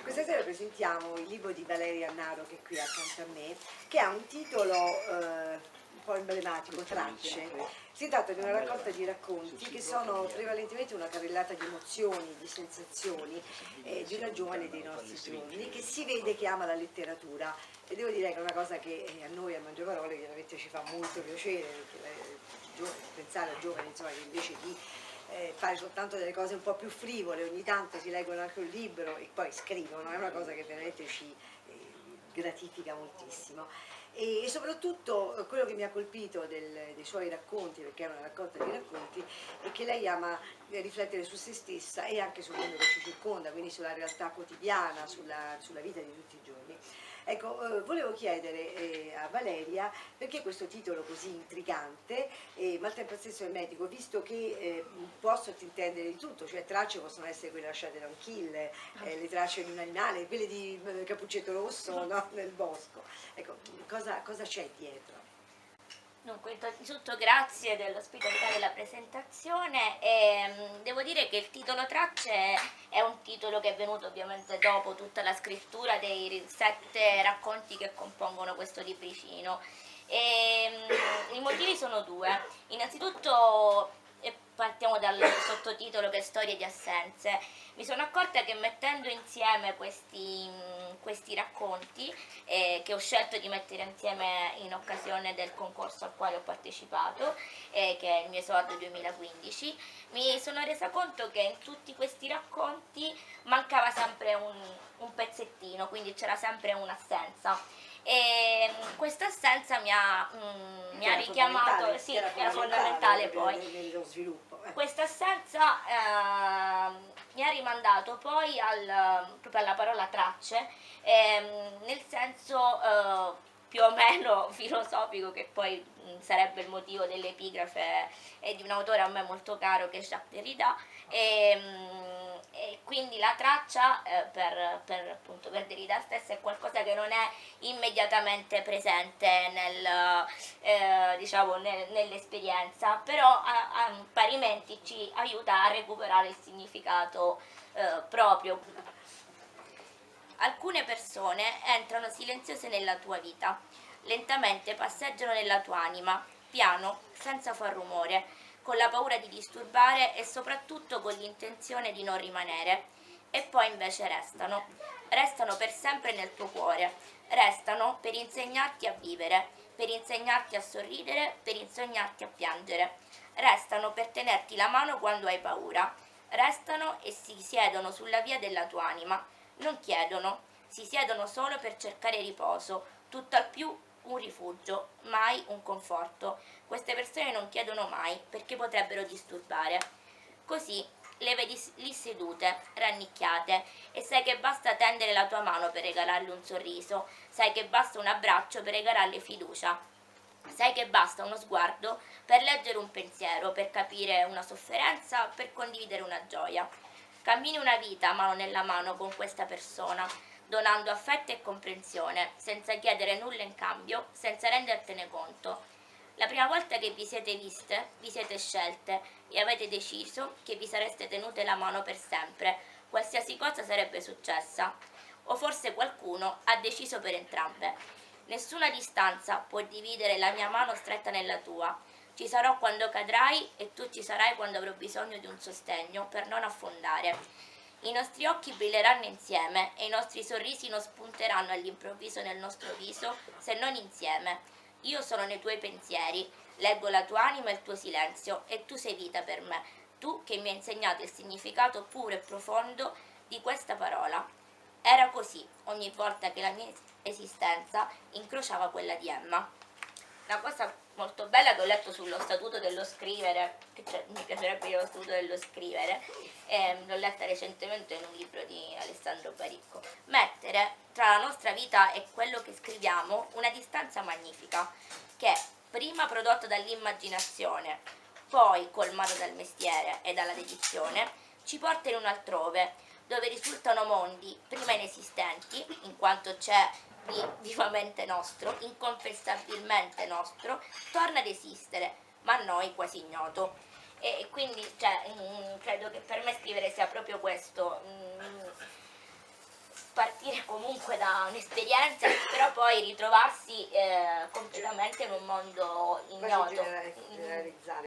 Questa sera presentiamo il libro di Valeria Naro, che è qui accanto a me, che ha un titolo un po' emblematico, Tracce. Si tratta di una raccolta di racconti che sono prevalentemente una carrellata di emozioni, di sensazioni di una giovane dei nostri giorni che si vede che ama la letteratura, e devo dire che è una cosa che a noi a Mangiaparole chiaramente ci fa molto piacere, perché pensare a giovani, insomma, che invece di fare soltanto delle cose un po' più frivole, ogni tanto si leggono anche un libro e poi scrivono, è una cosa che veramente ci gratifica moltissimo. E soprattutto quello che mi ha colpito dei suoi racconti, perché è una raccolta di racconti, è che lei ama riflettere su se stessa e anche sul mondo che ci circonda, quindi sulla realtà quotidiana, sulla vita di tutti i giorni. Ecco, volevo chiedere a Valeria perché questo titolo così intrigante, ma al tempo stesso ermetico, visto che può sottintendere di tutto, cioè tracce possono essere quelle lasciate da un killer, le tracce di un animale, quelle di Cappuccetto Rosso, no? Nel bosco. Ecco, cosa c'è dietro? Dunque, innanzitutto grazie dell'ospitalità della presentazione e devo dire che il titolo Tracce è un titolo che è venuto ovviamente dopo tutta la scrittura dei 7 racconti che compongono questo libricino. I motivi sono 2. Innanzitutto partiamo dal sottotitolo che è Storie di assenze. Mi sono accorta che mettendo insieme questi racconti, che ho scelto di mettere insieme in occasione del concorso al quale ho partecipato, che è il mio esordio 2015, mi sono resa conto che in tutti questi racconti mancava sempre un pezzettino, quindi c'era sempre un'assenza. E questa assenza mi ha richiamato, sì, era fondamentale poi. Nello sviluppo. Questa assenza mi ha rimandato poi proprio alla parola tracce, nel senso più o meno filosofico, che poi sarebbe il motivo dell'epigrafe di un autore a me molto caro, che è Jacques Derrida, e quindi la traccia appunto, per Derrida stessa è qualcosa che non è immediatamente presente diciamo, nell'esperienza, però parimenti ci aiuta a recuperare il significato proprio. Alcune persone entrano silenziose nella tua vita, lentamente passeggiano nella tua anima, piano, senza far rumore, con la paura di disturbare e soprattutto con l'intenzione di non rimanere. E poi invece restano per sempre nel tuo cuore, restano per insegnarti a vivere, per insegnarti a sorridere, per insegnarti a piangere, restano per tenerti la mano quando hai paura, restano e si siedono sulla via della tua anima. Non chiedono, si siedono solo per cercare riposo, tutt'al più un rifugio, mai un conforto. Queste persone non chiedono mai perché potrebbero disturbare. Così le vedi lì sedute, rannicchiate, e sai che basta tendere la tua mano per regalarle un sorriso, sai che basta un abbraccio per regalarle fiducia, sai che basta uno sguardo per leggere un pensiero, per capire una sofferenza, per condividere una gioia. Cammini una vita mano nella mano con questa persona, donando affetto e comprensione, senza chiedere nulla in cambio, senza rendertene conto. La prima volta che vi siete viste, vi siete scelte e avete deciso che vi sareste tenute la mano per sempre, qualsiasi cosa sarebbe successa. O forse qualcuno ha deciso per entrambe. Nessuna distanza può dividere la mia mano stretta nella tua. Ci sarò quando cadrai e tu ci sarai quando avrò bisogno di un sostegno per non affondare. I nostri occhi brilleranno insieme e i nostri sorrisi non spunteranno all'improvviso nel nostro viso, se non insieme. Io sono nei tuoi pensieri, leggo la tua anima e il tuo silenzio, e tu sei vita per me, tu che mi hai insegnato il significato puro e profondo di questa parola. Era così ogni volta che la mia esistenza incrociava quella di Emma. Una cosa molto bella che ho letto sullo statuto dello scrivere, mi piacerebbe dire lo statuto dello scrivere, l'ho letta recentemente in un libro di Alessandro Baricco. Mettere tra la nostra vita e quello che scriviamo una distanza magnifica, che prima prodotta dall'immaginazione, poi colmata dal mestiere e dalla dedizione, ci porta in un altrove, dove risultano mondi prima inesistenti, in quanto c'è vivamente nostro, inconfessabilmente nostro, torna ad esistere, ma a noi quasi ignoto. E quindi credo che per me scrivere sia proprio questo, partire comunque da un'esperienza, però poi ritrovarsi completamente in un mondo Quasi ignoto. generalizzare.